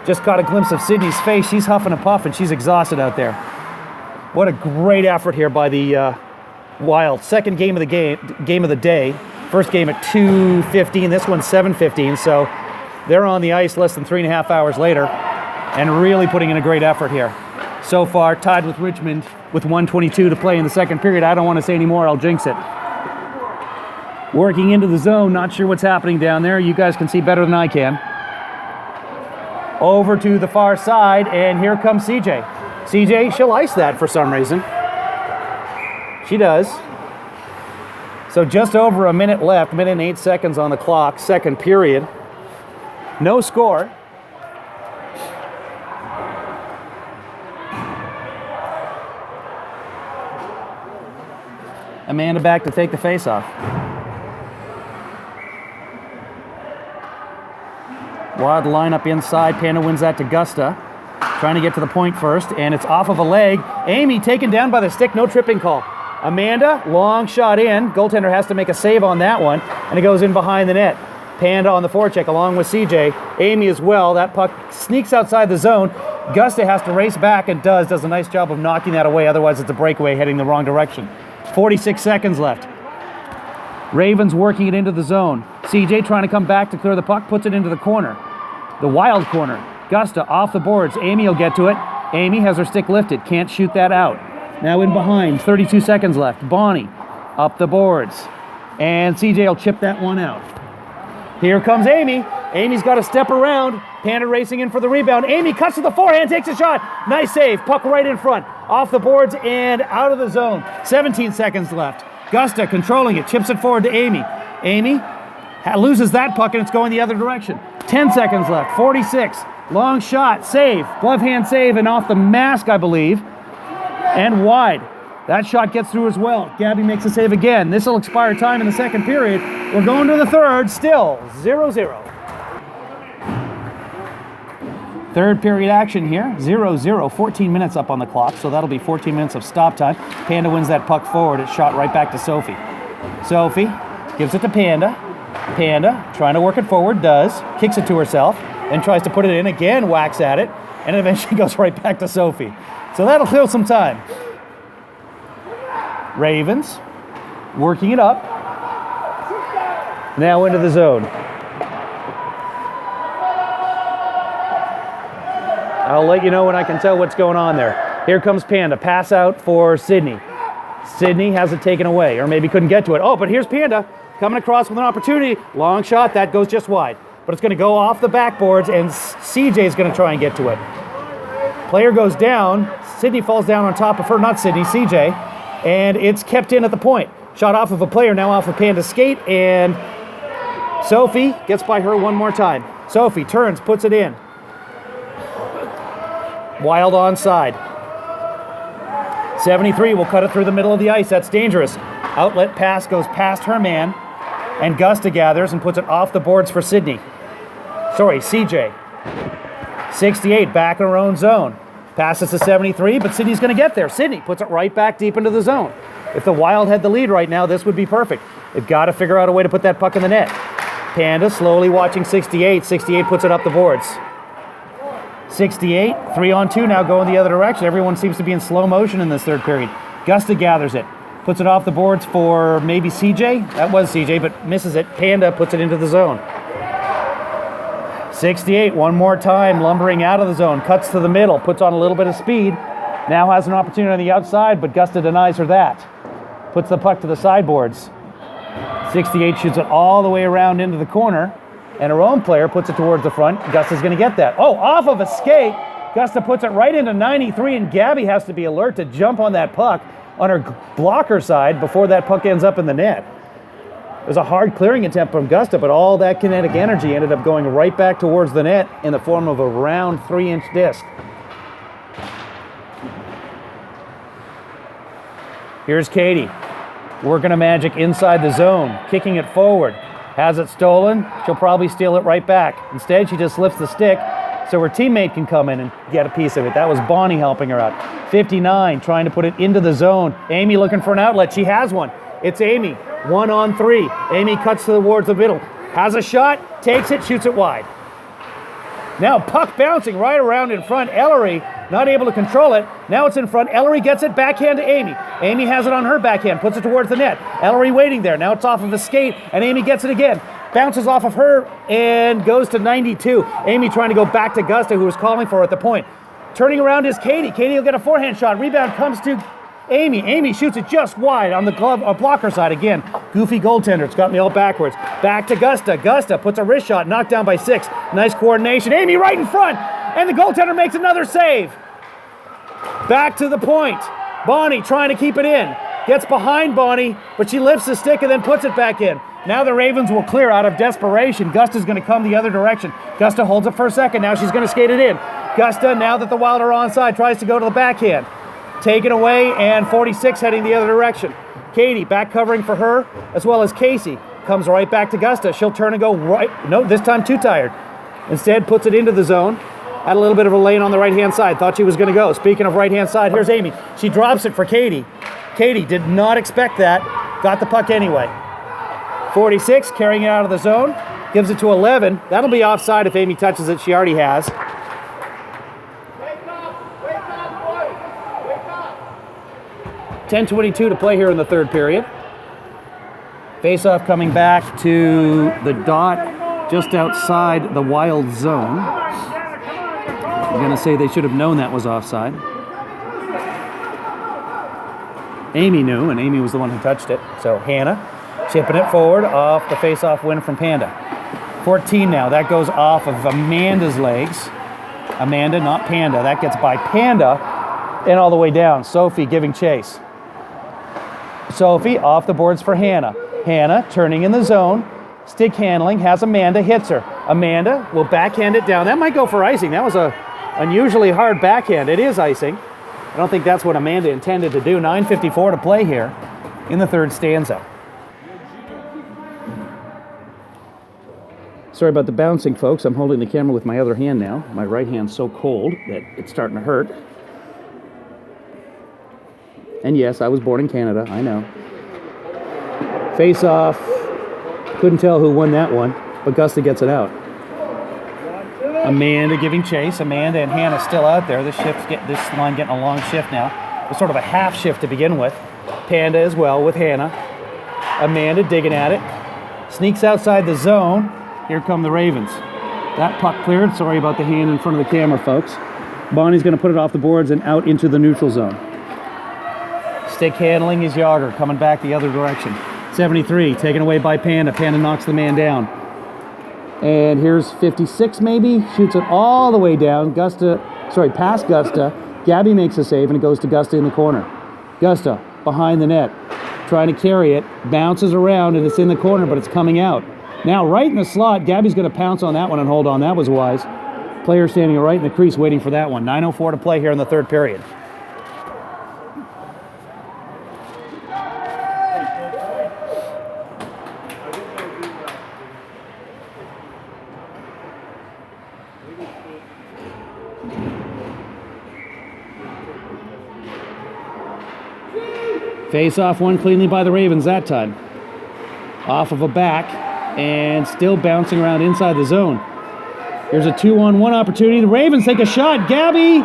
Just got a glimpse of Sydney's face. She's huffing and puffing. She's exhausted out there. What a great effort here by the Wild. Second game of the day. First game at 2:15. This one's 7:15. So they're on the ice less than 3.5 hours later, and really putting in a great effort here. So far, tied with Richmond with 1:22 to play in the second period. I don't want to say any more. I'll jinx it. Working into the zone. Not sure what's happening down there. You guys can see better than I can. Over to the far side, and here comes CJ. CJ, she'll ice that for some reason. She does. So just over a minute left, minute and 8 seconds on the clock, second period. No score. Amanda back to take the face-off. Wild lineup inside. Panda wins that to Gusta. Trying to get to the point first, and it's off of a leg. Amy taken down by the stick, no tripping call. Amanda, long shot in. Goaltender has to make a save on that one, and it goes in behind the net. Panda on the forecheck along with CJ. Amy as well. That puck sneaks outside the zone. Gusta has to race back and does a nice job of knocking that away. Otherwise, it's a breakaway heading the wrong direction. 46 seconds left. Ravens working it into the zone. CJ trying to come back to clear the puck, puts it into the corner. The Wild corner. Gusta off the boards. Amy will get to it. Amy has her stick lifted. Can't shoot that out. Now in behind. 32 seconds left. Bonnie up the boards. And CJ will chip that one out. Here comes Amy. Amy's got to step around. Panda racing in for the rebound. Amy cuts to the forehand, takes a shot. Nice save. Puck right in front. Off the boards and out of the zone. 17 seconds left. Gusta controlling it. Chips it forward to Amy. Amy loses that puck and it's going the other direction. 10 seconds left. 46. Long shot. Save. Glove hand save and off the mask, I believe. And wide. That shot gets through as well. Gabby makes a save again. This will expire time in the second period. We're going to the third. Still 0-0. Third period action here. 0-0. 14 minutes up on the clock. So that'll be 14 minutes of stop time. Panda wins that puck forward. It's shot right back to Sophie. Sophie gives it to Panda. Panda trying to work it forward. Does. Kicks it to herself. Then tries to put it in again. Whacks at it. And it eventually goes right back to Sophie. So that'll kill some time. Ravens working it up. Now into the zone. I'll let you know when I can tell what's going on there. Here comes Panda. Pass out for Sydney. Sydney has it taken away, or maybe couldn't get to it. Oh, but here's Panda coming across with an opportunity. Long shot. That goes just wide. But it's going to go off the backboards, and CJ's going to try and get to it. Player goes down. Sydney falls down on top of her. Not Sydney, CJ. And it's kept in at the point. Shot off of a player, now off of Panda's skate, and Sophie gets by her one more time. Sophie turns, puts it in. Wild onside. 73 will cut it through the middle of the ice. That's dangerous. Outlet pass goes past her man, and Gusta gathers and puts it off the boards for Sydney. Sorry, CJ. 68 back in her own zone. Passes to 73, but Sydney's going to get there. Sydney puts it right back deep into the zone. If the Wild had the lead right now, this would be perfect. They've got to figure out a way to put that puck in the net. Panda slowly watching 68. 68 puts it up the boards. 68, 3-on-2 now going the other direction. Everyone seems to be in slow motion in this third period. Gusta gathers it. Puts it off the boards for maybe CJ. That was CJ, but misses it. Panda puts it into the zone. 68, one more time, lumbering out of the zone. Cuts to the middle, puts on a little bit of speed. Now has an opportunity on the outside, but Gusta denies her that. Puts the puck to the sideboards. 68 shoots it all the way around into the corner, and her own player puts it towards the front. Gusta's going to get that. Oh, off of a skate. Gusta puts it right into 93, and Gabby has to be alert to jump on that puck on her blocker side before that puck ends up in the net. It was a hard clearing attempt from Gusta, but all that kinetic energy ended up going right back towards the net in the form of a round 3-inch disc. Here's Katie, working a magic inside the zone, kicking it forward. Has it stolen, she'll probably steal it right back. Instead, she just lifts the stick so her teammate can come in and get a piece of it. That was Bonnie helping her out. 59, trying to put it into the zone. Amy looking for an outlet. She has one. It's Amy, 1-on-3. Amy cuts towards the middle. Has a shot, takes it, shoots it wide. Now puck bouncing right around in front. Ellery not able to control it. Now it's in front. Ellery gets it backhand to Amy. Amy has it on her backhand, puts it towards the net. Ellery waiting there. Now it's off of a skate, and Amy gets it again. Bounces off of her and goes to 92. Amy trying to go back to Gusta, who was calling for her at the point. Turning around is Katie. Katie will get a forehand shot. Rebound comes to Amy. Amy shoots it just wide on the glove or blocker side again. Goofy goaltender. It's got me all backwards. Back to Gusta. Gusta puts a wrist shot, knocked down by 6. Nice coordination. Amy right in front, and the goaltender makes another save. Back to the point. Bonnie trying to keep it in. Gets behind Bonnie, but she lifts the stick and then puts it back in. Now the Ravens will clear out of desperation. Gusta's going to come the other direction. Gusta holds it for a second. Now she's going to skate it in. Gusta, now that the Wild are onside, tries to go to the backhand. Taken away, and 46 heading the other direction. Katie back covering for her, as well as Casey. Comes right back to Gusta. She'll turn and go right. No, this time too tired. Instead, puts it into the zone. Had a little bit of a lane on the right-hand side. Thought she was going to go. Speaking of right-hand side, here's Amy. She drops it for Katie. Katie did not expect that. Got the puck anyway. 46 carrying it out of the zone. Gives it to 11. That'll be offside if Amy touches it. She already has. 10:22 to play here in the third period. Face-off coming back to the dot just outside the Wild zone. I'm going to say they should have known that was offside. Amy knew, and Amy was the one who touched it. So Hannah chipping it forward off the face-off win from Panda. 14 now. That goes off of Amanda's legs. Amanda, not Panda. That gets by Panda and all the way down. Sophie giving chase. Sophie off the boards for Hannah. Hannah turning in the zone. Stick handling, has Amanda, hits her. Amanda will backhand it down. That might go for icing. That was a unusually hard backhand. It is icing. I don't think that's what Amanda intended to do. 9:54 to play here in the third stanza. Sorry about the bouncing, folks. I'm holding the camera with my other hand now. My right hand's so cold that it's starting to hurt. And yes, I was born in Canada, I know. Face off. Couldn't tell who won that one, but Gusta gets it out. Amanda giving chase. Amanda and Hannah still out there. This line getting a long shift now. It's sort of a half shift to begin with. Panda as well with Hannah. Amanda digging at it. Sneaks outside the zone. Here come the Ravens. That puck cleared. Sorry about the hand in front of the camera, folks. Bonnie's going to put it off the boards and out into the neutral zone. Stick handling is Yager coming back the other direction. 73 taken away by Panda. Panda knocks the man down. And here's 56 maybe. Shoots it all the way down. Past Gusta. Gabby makes a save and it goes to Gusta in the corner. Gusta behind the net. Trying to carry it. Bounces around and it's in the corner, but it's coming out. Now right in the slot. Gabby's going to pounce on that one and hold on. That was wise. Player standing right in the crease waiting for that one. 9:04 to play here in the third period. Face off one cleanly by the Ravens that time. Off of a back and still bouncing around inside the zone. Here's a 2-on-1 opportunity. The Ravens take a shot. Gabby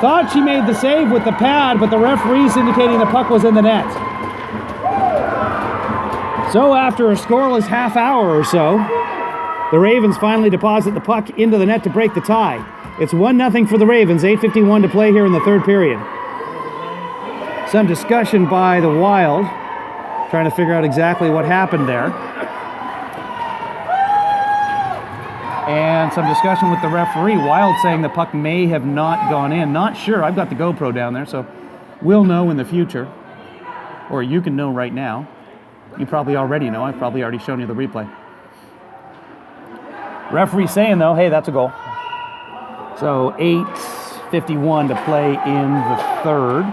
thought she made the save with the pad, but the referee's indicating the puck was in the net. So after a scoreless half hour or so, the Ravens finally deposit the puck into the net to break the tie. It's 1-0 for the Ravens. 8:51 to play here in the third period. Some discussion by the Wild, trying to figure out exactly what happened there. And some discussion with the referee. Wild saying the puck may have not gone in. Not sure. I've got the GoPro down there, so we'll know in the future. Or you can know right now. You probably already know. I've probably already shown you the replay. Referee saying, though, hey, that's a goal. So 8:51 to play in the third.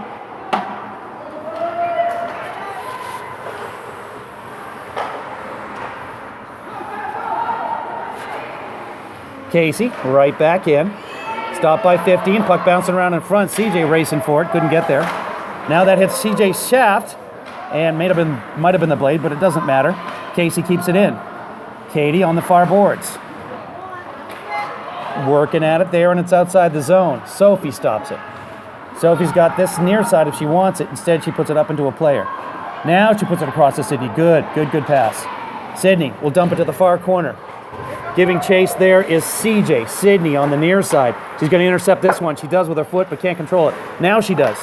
Casey, right back in. Stop by 15, puck bouncing around in front. CJ racing for it, couldn't get there. Now that hits CJ's shaft, and might have been the blade, but it doesn't matter. Casey keeps it in. Katie on the far boards. Working at it there, and it's outside the zone. Sophie stops it. Sophie's got this near side if she wants it. Instead, she puts it up into a player. Now she puts it across to Sydney. Good pass. Sydney will dump it to the far corner. Giving chase there is CJ. Sydney on the near side. She's going to intercept this one. She does with her foot, but can't control it. Now she does.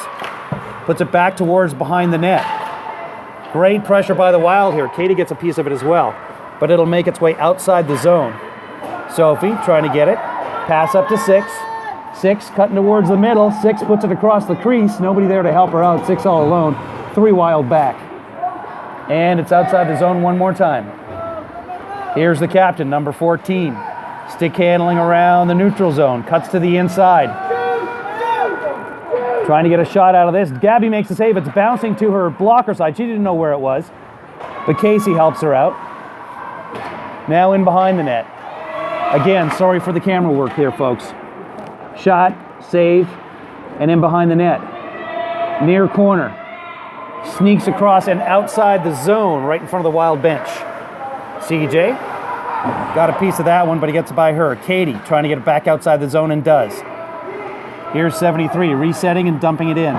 Puts it back towards behind the net. Great pressure by the Wild here. Katie gets a piece of it as well, but it'll make its way outside the zone. Sophie trying to get it. Pass up to 6. 6 cutting towards the middle. 6 puts it across the crease. Nobody there to help her out. 6 all alone. 3 Wild back. And it's outside the zone one more time. Here's the captain, number 14. Stick handling around the neutral zone. Cuts to the inside. Trying to get a shot out of this. Gabby makes the save. It's bouncing to her blocker side. She didn't know where it was. But Casey helps her out. Now in behind the net. Again, sorry for the camera work here, folks. Shot, save, and in behind the net. Near corner. Sneaks across and outside the zone, right in front of the Wild bench. CJ got a piece of that one, but he gets it by her. Katie trying to get it back outside the zone and does. Here's 73, resetting and dumping it in.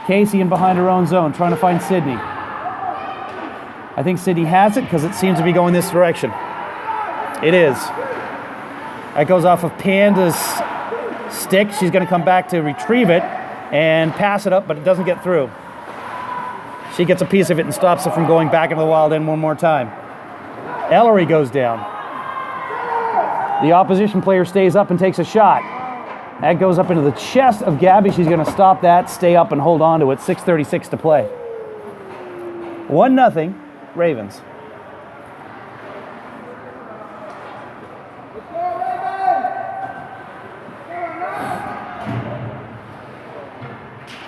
Casey in behind her own zone, trying to find Sydney. I think Sydney has it because it seems to be going this direction. It is. That goes off of Panda's stick. She's going to come back to retrieve it and pass it up, but it doesn't get through. She gets a piece of it and stops it from going back into the Wild end one more time. Ellery goes down. The opposition player stays up and takes a shot. That goes up into the chest of Gabby. She's going to stop that, stay up, and hold on to it. 6:36 to play. 1-0, Ravens.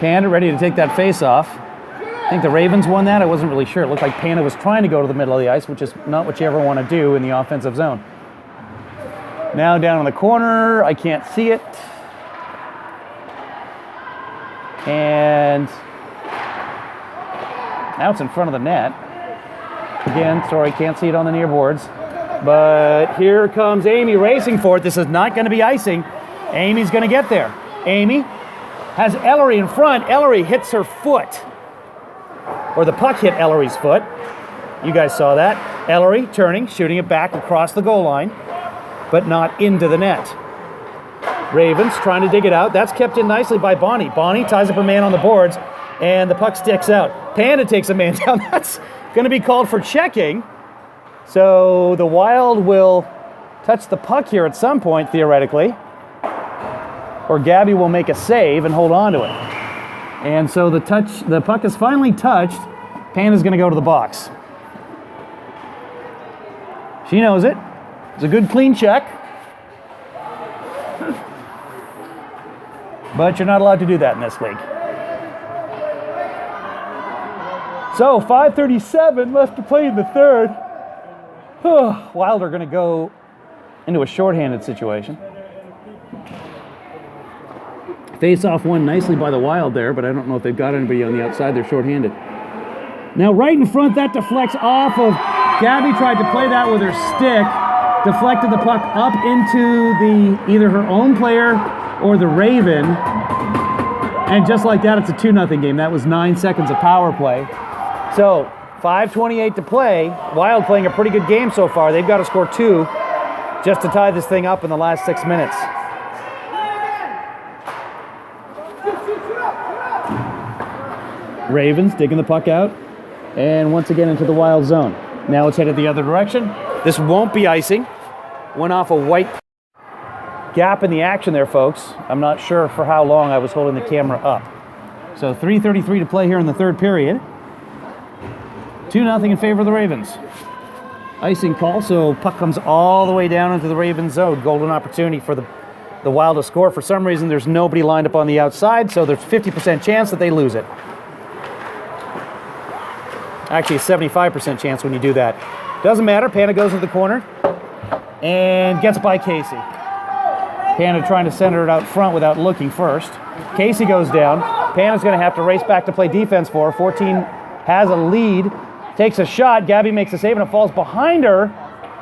Panda ready to take that face off. I think the Ravens won that. I wasn't really sure. It looked like Panda was trying to go to the middle of the ice, which is not what you ever want to do in the offensive zone. Now down in the corner. I can't see it. And now it's in front of the net. Again, sorry, can't see it on the near boards. But here comes Amy racing for it. This is not going to be icing. Amy's going to get there. Amy has Ellery in front. Ellery hits her foot. Or the puck hit Ellery's foot. You guys saw that. Ellery turning, shooting it back across the goal line, but not into the net. Ravens trying to dig it out. That's kept in nicely by Bonnie. Bonnie ties up a man on the boards, and the puck sticks out. Panda takes a man down. That's going to be called for checking. So the Wild will touch the puck here at some point, theoretically. Or Gabby will make a save and hold on to it. And so the puck is finally touched. Panda's going to go to the box. She knows it. It's a good clean check. But you're not allowed to do that in this league. So 5:37 left to play in the third. Wild are going to go into a shorthanded situation. Face-off won nicely by the Wild there, but I don't know if they've got anybody on the outside. They're shorthanded. Now right in front, that deflects off of... Gabby tried to play that with her stick, deflected the puck up into either her own player or the Raven, and just like that, it's a 2-0 game. That was 9 seconds of power play. So 5:28 to play. Wild playing a pretty good game so far. They've got to score 2 just to tie this thing up in the last 6 minutes. Ravens digging the puck out, and once again into the Wild zone. Now it's headed the other direction. This won't be icing. Went off a white gap in the action there, folks. I'm not sure for how long I was holding the camera up. So 3:33 to play here in the third period. 2-0 in favor of the Ravens. Icing call, so puck comes all the way down into the Ravens zone. Golden opportunity for the Wild to score. For some reason, there's nobody lined up on the outside, so there's 50% chance that they lose it. Actually, a 75% chance when you do that. Doesn't matter. Pana goes into the corner and gets by Casey. Pana trying to center it out front without looking first. Casey goes down. Pana's going to have to race back to play defense for her. 14 has a lead. Takes a shot. Gabby makes a save, and it falls behind her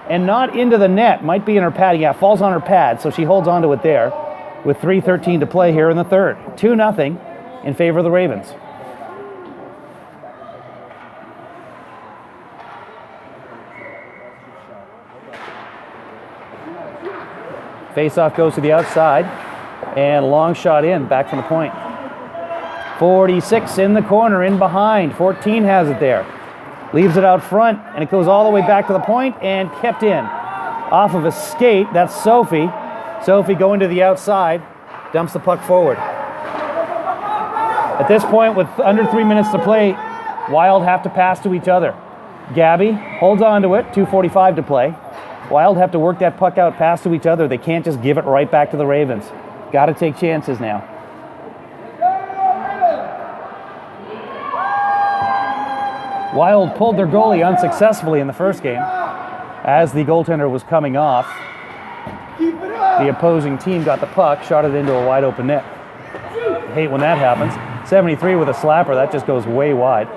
and not into the net. Might be in her pad. Yeah, falls on her pad, so she holds on to it there with 3:13 to play here in the third. 2-0 in favor of the Ravens. Face-off goes to the outside, and a long shot in, back from the point. 46 in the corner, in behind. 14 has it there. Leaves it out front, and it goes all the way back to the point and kept in. Off of a skate, that's Sophie. Sophie going to the outside, dumps the puck forward. At this point, with under 3 minutes to play, Wild have to pass to each other. Gabby holds on to it, 2:45 to play. Wild have to work that puck out, pass to each other. They can't just give it right back to the Ravens. Got to take chances now. Wild pulled their goalie unsuccessfully in the first game. As the goaltender was coming off, the opposing team got the puck, shot it into a wide open net. I hate when that happens. 73 with a slapper, that just goes way wide.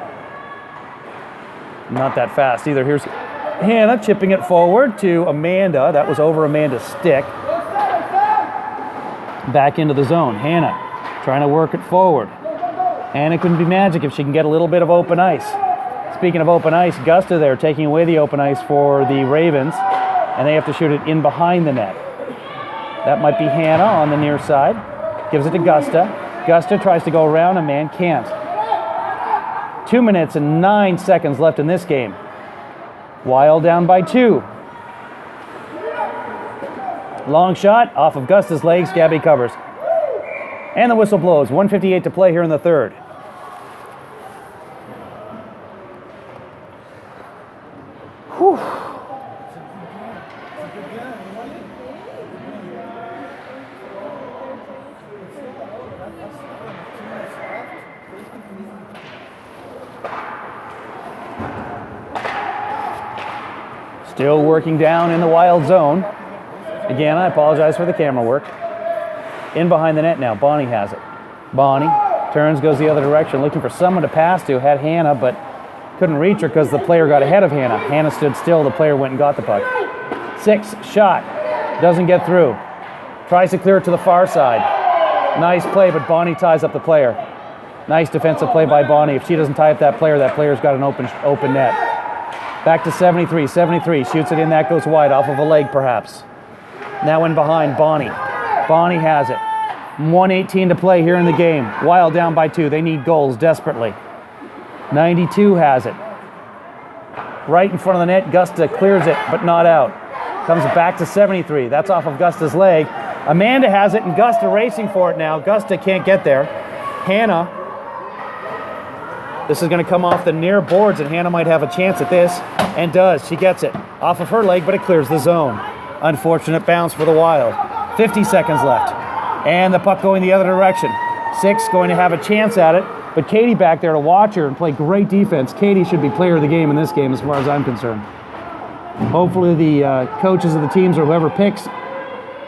Not that fast either. Here's Hannah chipping it forward to Amanda. That was over Amanda's stick. Back into the zone. Hannah trying to work it forward. Hannah can be magic if she can get a little bit of open ice. Speaking of open ice, Gusta there taking away the open ice for the Ravens, and they have to shoot it in behind the net. That might be Hannah on the near side. Gives it to Gusta. Gusta tries to go around a man, can't. 2 minutes and 9 seconds left in this game. Wild down by 2. Long shot off of Gusta's legs. Gabby covers. And the whistle blows. 1:58 to play here in the third. Whew. Still working down in the Wild zone. Again, I apologize for the camera work. In behind the net now. Bonnie has it. Bonnie turns, goes the other direction, looking for someone to pass to. Had Hannah, but couldn't reach her because the player got ahead of Hannah. Hannah stood still. The player went and got the puck. 6 shot. Doesn't get through. Tries to clear it to the far side. Nice play, but Bonnie ties up the player. Nice defensive play by Bonnie. If she doesn't tie up that player's got an open net. Back to 73. 73 shoots it in. That goes wide off of a leg, perhaps. Now in behind, Bonnie. Bonnie has it. 1:18 to play here in the game. Wild down by 2. They need goals desperately. 92 has it. Right in front of the net. Gusta clears it, but not out. Comes back to 73. That's off of Gusta's leg. Amanda has it, and Gusta racing for it now. Gusta can't get there. Hannah. This is going to come off the near boards, and Hannah might have a chance at this, and does. She gets it off of her leg, but it clears the zone. Unfortunate bounce for the Wild. 50 seconds left. And the puck going the other direction. 6 going to have a chance at it, but Katie back there to watch her and play great defense. Katie should be player of the game in this game as far as I'm concerned. Hopefully the coaches of the teams or whoever picks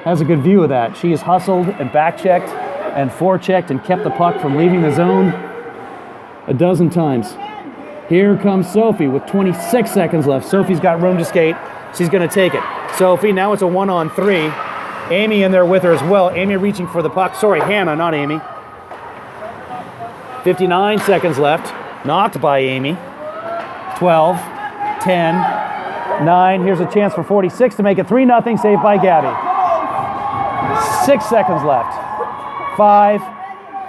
has a good view of that. She has hustled and back-checked and forechecked and kept the puck from leaving the zone a dozen times. Here comes Sophie with 26 seconds left. Sophie's got room to skate. She's going to take it. Sophie, now it's a 1-on-3. Amy in there with her as well. Amy reaching for the puck. Sorry, Hannah, not Amy. 59 seconds left. Knocked by Amy. 12, 10, 9. Here's a chance for 46 to make it 3-0. Saved by Gabby. 6 seconds left. 5,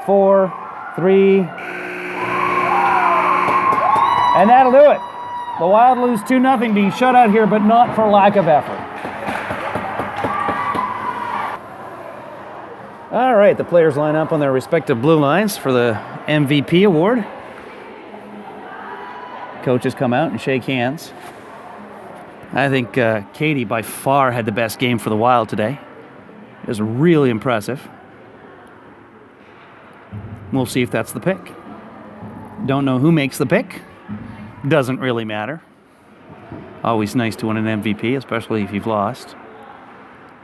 4, 3. And that'll do it. The Wild lose 2-0, being shut out here, but not for lack of effort. All right, the players line up on their respective blue lines for the MVP award. Coaches come out and shake hands. I think Katie by far had the best game for the Wild today. It was really impressive. We'll see if that's the pick. Don't know who makes the pick. Doesn't really matter. Always nice to win an MVP, especially if you've lost.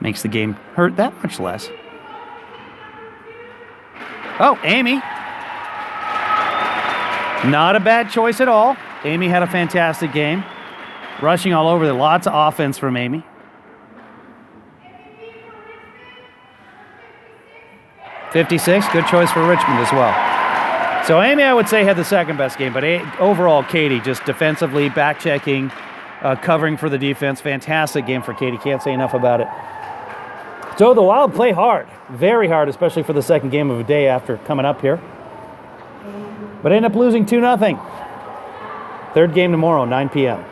Makes the game hurt that much less. Oh, Amy. Not a bad choice at all. Amy had a fantastic game. Rushing all over there. Lots of offense from Amy. .56, good choice for Richmond as well. So Amy, I would say, had the second best game, but overall, Katie, just defensively, back-checking, covering for the defense. Fantastic game for Katie. Can't say enough about it. So the Wild play hard, very hard, especially for the second game of the day after coming up here. But end up losing 2-0. Third game tomorrow, 9 p.m.